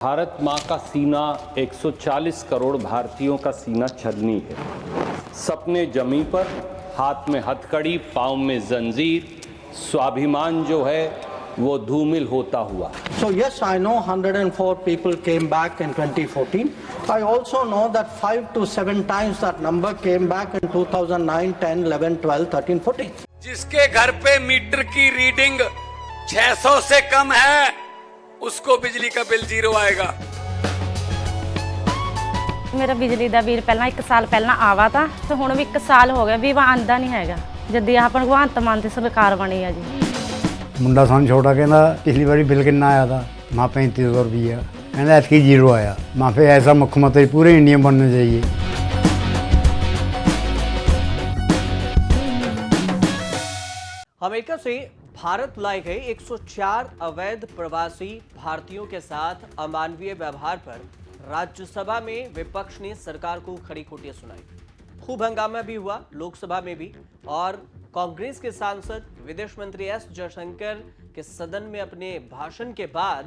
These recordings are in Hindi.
भारत माँ का सीना 140 करोड़ भारतीयों का सीना छलनी है। सपने जमी पर, हाथ में हथकड़ी, पाँव में जंजीर, स्वाभिमान जो है वो धूमिल होता हुआ। So yes, I know 104 people came back in 2014. I also know that 5 to 7 times that number came back in 2009, 10, 11, 12, 13, 14. जिसके घर पे मीटर की रीडिंग 600 से कम है उसको बिजली का बिल 0 आएगा। मेरा बिजली ਦਾ ਬਿੱਲ ਪਹਿਲਾਂ 1 ਸਾਲ ਪਹਿਲਾਂ ਆਵਾ ਤਾਂ ਤੇ ਹੁਣ ਵੀ 1 ਸਾਲ ਹੋ ਗਿਆ ਵੀ ਵਾ ਆਂਦਾ ਨਹੀਂ ਹੈਗਾ ਜਦ ਆਹ ਭਗਵੰਤ ਮਾਨ ਦੀ ਸਰਕਾਰ ਬਣੀ ਆ ਜੀ। ਮੁੰਡਾ ਸਾਨੂੰ ਛੋਟਾ ਕਹਿੰਦਾ ਪਿਛਲੀ ਵਾਰੀ ਬਿੱਲ ਕਿੰਨਾ ਆਇਆ ਤਾਂ ਮਾਂ 3500 ਰੁਪਈਆ ਕਹਿੰਦਾ ਐਤਕੀ 0 ਆਇਆ। ਮਾਂ ਫੇ ਐਸਾ ਮੁੱਖ ਮੰਤਰੀ पूरे इंडिया में बनना चाहिए। अमेरिका से भारत लाए गए 104 अवैध प्रवासी भारतीयों के साथ अमानवीय व्यवहार पर राज्यसभा में विपक्ष ने सरकार को खरी खोटियां सुनाई। खूब हंगामा भी हुआ लोकसभा में भी, और कांग्रेस के सांसद विदेश मंत्री एस जयशंकर के सदन में अपने भाषण के बाद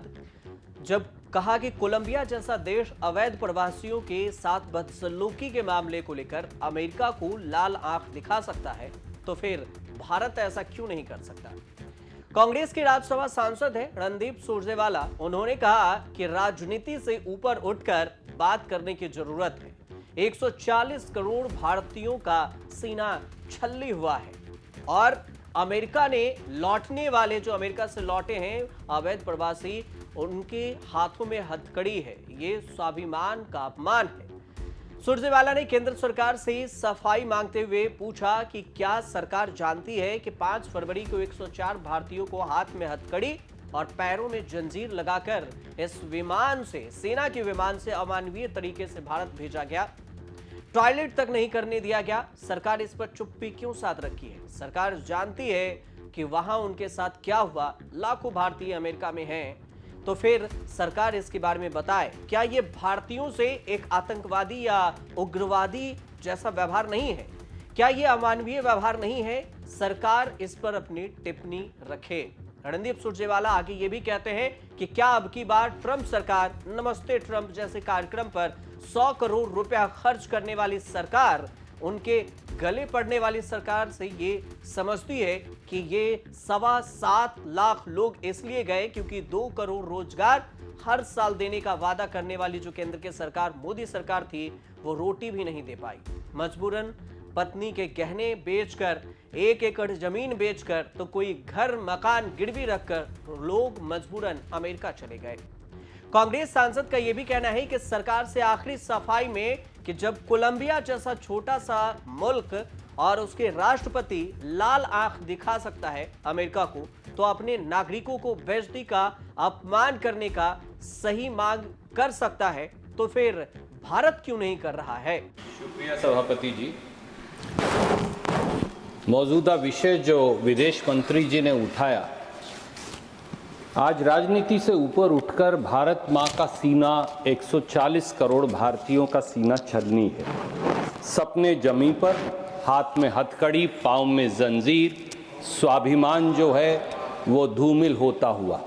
जब कहा कि कोलंबिया जैसा देश अवैध प्रवासियों के साथ बदसलूकी के मामले को लेकर अमेरिका को लाल आंख दिखा सकता है, तो फिर भारत ऐसा क्यों नहीं कर सकता। कांग्रेस के राज्यसभा सांसद हैं रणदीप सुरजेवाला। उन्होंने कहा कि राजनीति से ऊपर उठकर बात करने की जरूरत है। 140 करोड़ भारतीयों का सीना छल्ली हुआ है और अमेरिका ने लौटने वाले जो अमेरिका से लौटे हैं अवैध प्रवासी, उनके हाथों में हथकड़ी है। ये स्वाभिमान का अपमान है। सुरजेवाला ने केंद्र सरकार से सफाई मांगते हुए पूछा कि क्या सरकार जानती है कि 5 फरवरी को 104 भारतीयों को हाथ में हथकड़ी और पैरों में जंजीर लगाकर इस विमान से, सेना के विमान से अमानवीय तरीके से भारत भेजा गया, टॉयलेट तक नहीं करने दिया गया। सरकार इस पर चुप्पी क्यों साध रखी है? सरकार जानती है कि वहां उनके साथ क्या हुआ। लाखों भारतीय अमेरिका में हैं, तो फिर सरकार इसके बारे में बताए। क्या ये भारतीयों से एक आतंकवादी या उग्रवादी जैसा व्यवहार नहीं है? क्या ये अमानवीय व्यवहार नहीं है? सरकार इस पर अपनी टिप्पणी रखे। रणदीप सुरजेवाला आगे ये भी कहते हैं कि क्या अब की बार ट्रंप सरकार नमस्ते ट्रंप जैसे कार्यक्रम पर 100 करोड़ रुपया खर्च करने वाली सरकार उनके गले पड़ने वाली सरकार से ये समझती है कि ये 7.25 लाख लोग इसलिए गए क्योंकि 2 करोड़ रोजगार हर साल देने का वादा करने वाली जो केंद्र की सरकार मोदी सरकार थी वो रोटी भी नहीं दे पाई। मजबूरन पत्नी के गहने बेचकर, 1 एकड़ जमीन बेचकर, तो कोई घर मकान गिरवी रखकर लोग मजबूरन अमेरिका चले गए। कांग्रेस सांसद का यह भी कहना है कि सरकार से आखिरी सफाई में कि जब कोलंबिया जैसा छोटा सा मुल्क और उसके राष्ट्रपति लाल आंख दिखा सकता है अमेरिका को, तो अपने नागरिकों को बेइज्जती का, अपमान करने का सही मांग कर सकता है, तो फिर भारत क्यों नहीं कर रहा है? शुक्रिया सभापति जी। मौजूदा विषय जो विदेश मंत्री जी ने उठाया, आज राजनीति से ऊपर उठकर भारत माँ का सीना 140 करोड़ भारतीयों का सीना छलनी है। सपने जमी पर, हाथ में हथकड़ी, पाँव में जंजीर, स्वाभिमान जो है वो धूमिल होता हुआ।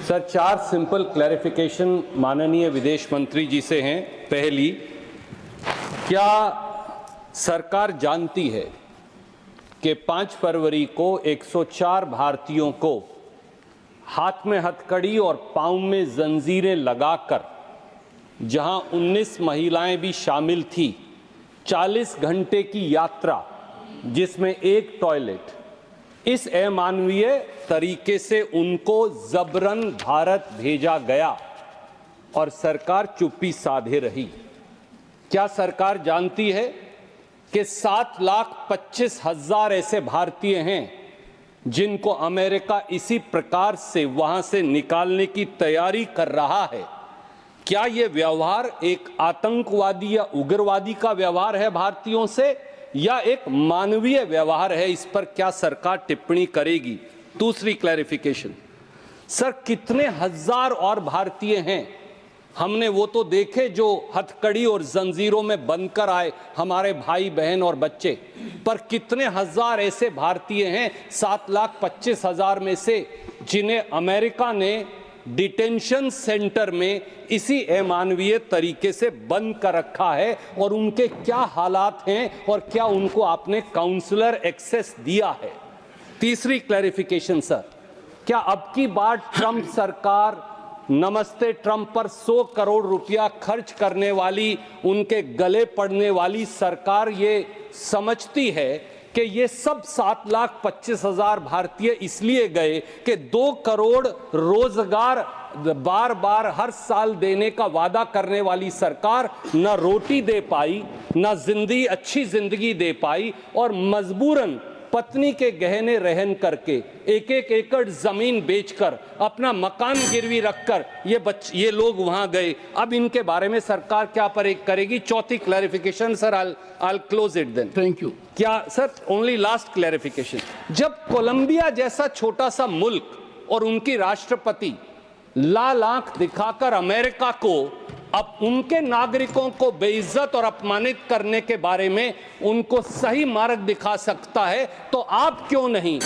सर, 4 सिंपल क्लैरिफिकेशन माननीय विदेश मंत्री जी से हैं। पहली, क्या सरकार जानती है कि 5 फरवरी को 104 भारतीयों को हाथ में हथकड़ी और पाँव में जंजीरें लगाकर, जहां 19 महिलाएं भी शामिल थी, 40 घंटे की यात्रा जिसमें एक टॉयलेट, इस अमानवीय तरीके से उनको जबरन भारत भेजा गया और सरकार चुप्पी साधे रही? क्या सरकार जानती है कि 7,25,000 ऐसे भारतीय हैं जिनको अमेरिका इसी प्रकार से वहां से निकालने की तैयारी कर रहा है? क्या यह व्यवहार एक आतंकवादी या उग्रवादी का व्यवहार है भारतीयों से, या एक मानवीय व्यवहार है? इस पर क्या सरकार टिप्पणी करेगी? दूसरी क्लैरिफिकेशन, सर, कितने हजार और भारतीय हैं? हमने वो तो देखे जो हथकड़ी और जंजीरों में बंधकर आए, हमारे भाई बहन और बच्चे, पर कितने हजार ऐसे भारतीय हैं 7,25,000 में से जिन्हें अमेरिका ने डिटेंशन सेंटर में इसी अमानवीय तरीके से बंद कर रखा है, और उनके क्या हालात हैं और क्या उनको आपने काउंसलर एक्सेस दिया है। तीसरी क्लैरिफिकेशन सर, क्या अब की बार ट्रंप सरकार नमस्ते ट्रंप पर 100 करोड़ रुपया खर्च करने वाली, उनके गले पड़ने वाली सरकार ये समझती है कि ये सब 7,25,000 भारतीय इसलिए गए कि 2 करोड़ रोजगार बार बार हर साल देने का वादा करने वाली सरकार न रोटी दे पाई, न अच्छी जिंदगी दे पाई, और मजबूरन पत्नी के गहने रहन करके एक एकड़ जमीन बेचकर अपना मकान गिरवी रखकर ये लोग वहां गए। अब इनके बारे में सरकार क्या करेगी? चौथी clarification sir, I close it then. Thank you. क्या सर, ओनली लास्ट क्लैरिफिकेशन, जब कोलंबिया जैसा छोटा सा मुल्क और उनकी राष्ट्रपति लाल आंख दिखाकर अमेरिका को अब उनके नागरिकों को बेइज्जत और अपमानित करने के बारे में उनको सही मार्ग दिखा सकता है, तो आप क्यों नहीं?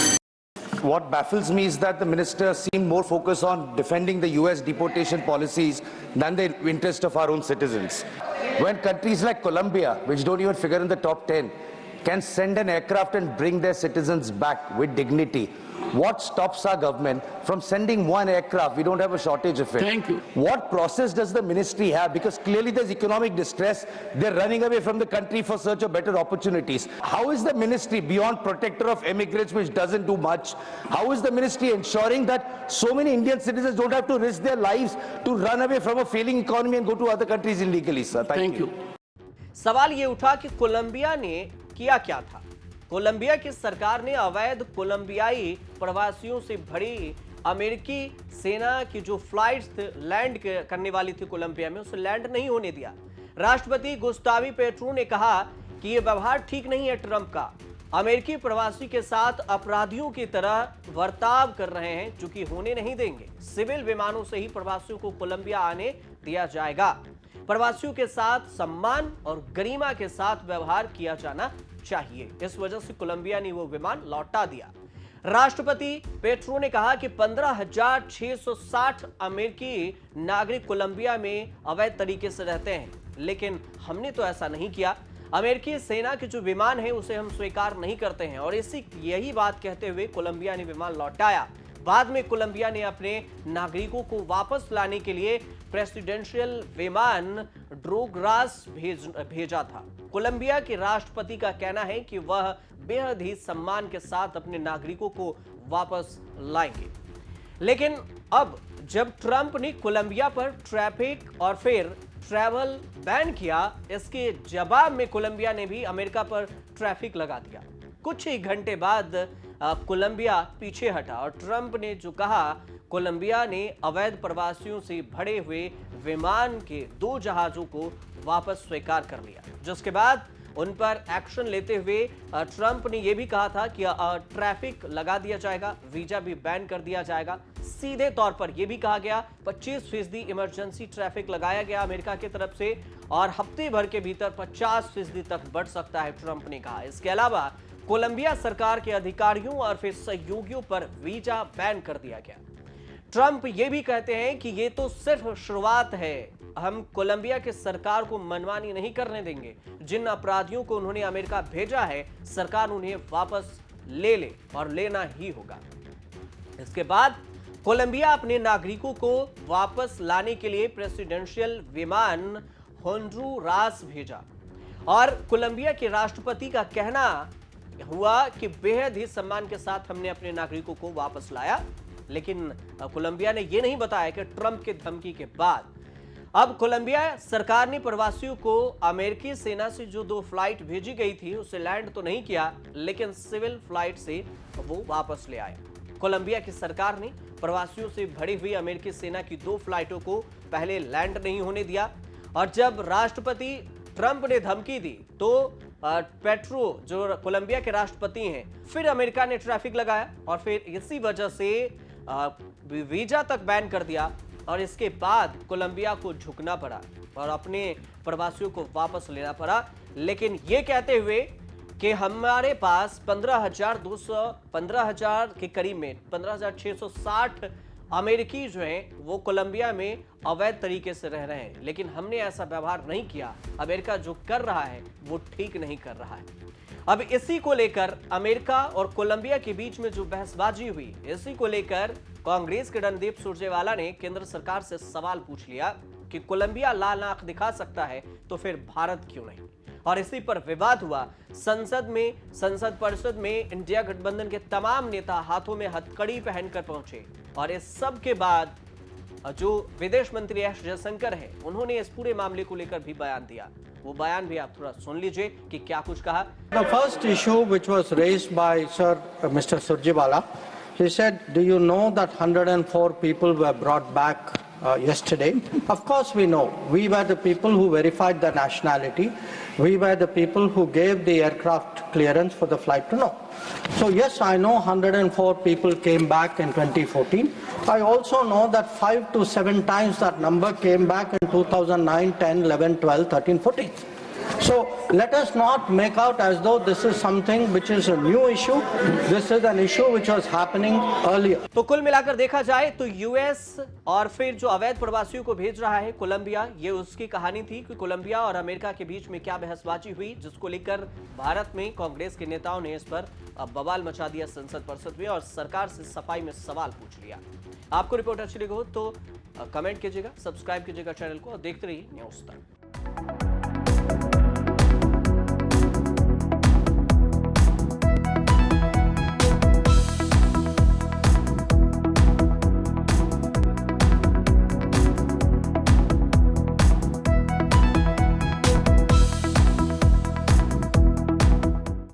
What baffles me is that the minister seemed more focused on defending the US deportation policies than the interest of our own citizens. When countries like Colombia, which don't even figure in the top 10, can send an aircraft and bring their citizens back with dignity, what stops our government from sending one aircraft? We don't have a shortage of it. Thank you. What process does the ministry have? Because clearly there's economic distress. They're running away from the country for search of better opportunities. How is the ministry, beyond protector of immigrants, which doesn't do much, how is the ministry ensuring that so many Indian citizens don't have to risk their lives to run away from a failing economy and go to other countries illegally, sir? Thank you. सवाल ये उठा कि कोलंबिया ने किया क्या था। कोलंबिया की सरकार ने अवैध कोलंबियाई प्रवासियों से भरी अमेरिकी सेना की जो फ्लाइट्स लैंड करने वाली थी कोलंबिया में, उसे लैंड नहीं होने दिया। राष्ट्रपति गुस्तावी पेट्रो ने कहा कि यह व्यवहार ठीक नहीं है ट्रंप का। अमेरिकी प्रवासी के साथ अपराधियों की तरह बर्ताव कर रहे हैं, जो कि होने नहीं देंगे। सिविल विमानों से ही प्रवासियों को कोलंबिया आने दिया जाएगा। प्रवासियों के साथ सम्मान और गरिमा के साथ व्यवहार किया जाना चाहिए। इस वजह से कोलंबिया ने वो विमान लौटा दिया। राष्ट्रपति पेट्रो ने कहा कि 15,660 अमेरिकी नागरिक कोलंबिया में अवैध तरीके से रहते हैं, लेकिन हमने तो ऐसा नहीं किया। अमेरिकी सेना के जो विमान है उसे हम स्वीकार नहीं करते हैं। और यही बात कहते हुए कोलंबिया ने विमान लौटाया। बाद में कोलंबिया ने अपने नागरिकों को वापस लाने के लिए प्रेसिडेंशियल विमान ड्रोग्रास भेजा था। कोलंबिया के राष्ट्रपति का कहना है कि वह बेहद ही सम्मान के साथ अपने नागरिकों को वापस लाएंगे। लेकिन अब जब ट्रंप ने कोलंबिया पर ट्रैफिक और फिर ट्रैवल बैन किया, इसके जवाब में कोलंबिया ने भी अमेरिका पर ट्रैफिक लगा दिया। कुछ ही घंटे बाद कोलंबिया पीछे हटा और ट्रंप ने जो कहा, कोलंबिया ने अवैध प्रवासियों से भरे हुए विमान के 2 जहाजों को वापस स्वीकार कर लिया, जिसके बाद उन पर एक्शन लेते हुए ट्रंप ने यह भी कहा था कि ट्रैफिक लगा दिया जाएगा, वीजा भी बैन कर दिया जाएगा। सीधे तौर पर यह भी कहा गया 25% इमरजेंसी ट्रैफिक लगाया गया अमेरिका की तरफ से, और हफ्ते भर के भीतर 50% तक बढ़ सकता है, ट्रंप ने कहा। इसके अलावा कोलंबिया सरकार के अधिकारियों और फिर सहयोगियों पर वीजा बैन कर दिया गया। ट्रंप ये भी कहते हैं कि ये तो सिर्फ शुरुआत है, हम कोलंबिया की सरकार को मनमानी नहीं करने देंगे। जिन अपराधियों को उन्होंने अमेरिका भेजा है, सरकार उन्हें वापस ले और लेना ही होगा। इसके बाद कोलंबिया अपने नागरिकों को वापस लाने के लिए प्रेसिडेंशियल विमान होंडुरास भेजा, और कोलंबिया के राष्ट्रपति का कहना हुआ कि बेहद ही सम्मान के साथ हमने अपने नागरिकों को वापस लाया। लेकिन कोलंबिया ने यह नहीं बताया कि ट्रंप के धमकी के बाद अब कोलंबिया सरकार ने प्रवासियों को अमेरिकी सेना से जो 2 फ्लाइट भेजी गई थी उसे लैंड तो नहीं किया, लेकिन सिविल फ्लाइट से वो वापस ले आए। कोलंबिया की सरकार ने प्रवासियों से भरी हुई अमेरिकी सेना की 2 फ्लाइटों को पहले लैंड नहीं होने दिया, और जब राष्ट्रपति ट्रंप ने धमकी दी तो पेट्रो जो कोलंबिया के राष्ट्रपति हैं, फिर अमेरिका ने ट्रैफिक लगाया और फिर इसी वजह से वीजा तक बैन कर दिया, और इसके बाद कोलंबिया को झुकना पड़ा और अपने प्रवासियों को वापस लेना पड़ा। लेकिन ये कहते हुए कि हमारे पास 15,000 के करीब में 15,660 अमेरिकी जो हैं वो कोलंबिया में अवैध तरीके से रह रहे हैं, लेकिन हमने ऐसा व्यवहार नहीं किया। अमेरिका जो कर रहा है वो ठीक नहीं कर रहा है। अब इसी को लेकर अमेरिका और कोलंबिया के बीच में जो बहसबाजी हुई, इसी को लेकर कांग्रेस के रणदीप सुरजेवाला ने केंद्र सरकार से सवाल पूछ लिया कि कोलंबिया लाल आंख दिखा सकता है तो फिर भारत क्यों नहीं। और इसी पर विवाद हुआ। संसद परिषद में इंडिया गठबंधन के तमाम नेता हाथों में हथकड़ी पहनकर पहुंचे और इस सब के बाद जो विदेश मंत्री एस जयशंकर है उन्होंने इस पूरे मामले को लेकर भी बयान दिया। वो बयान भी आप थोड़ा सुन लीजिए कि क्या कुछ कहा। The first issue which was raised by Mr. Surjewala, he said, do you know that 104 people were brought back yesterday? Of course we know. We were the people who verified the nationality. We were the people who gave the aircraft clearance for the flight to know. So yes, I know 104 people came back in 2014. I also know that 5 to 7 times that number came back in 2009, 10, 11, 12, 13, 14. So let us not make out as though this is something which is a new issue. This is an issue which was happening earlier. तो कुल मिलाकर देखा जाए तो यूएस और फिर जो अवैध प्रवासियों को भेज रहा है कोलंबिया, ये उसकी कहानी थी कि कोलंबिया और अमेरिका के बीच में क्या बहसबाजी हुई, जिसको लेकर भारत में कांग्रेस के नेताओं ने इस पर बवाल मचा दिया संसद परिषद में और सरकार से सफाई में सवाल पूछ लिया। आपको रिपोर्ट अच्छी लगी हो तो कमेंट कीजिएगा, सब्सक्राइब कीजिएगा चैनल को और देखते रहिए न्यूज़ तक।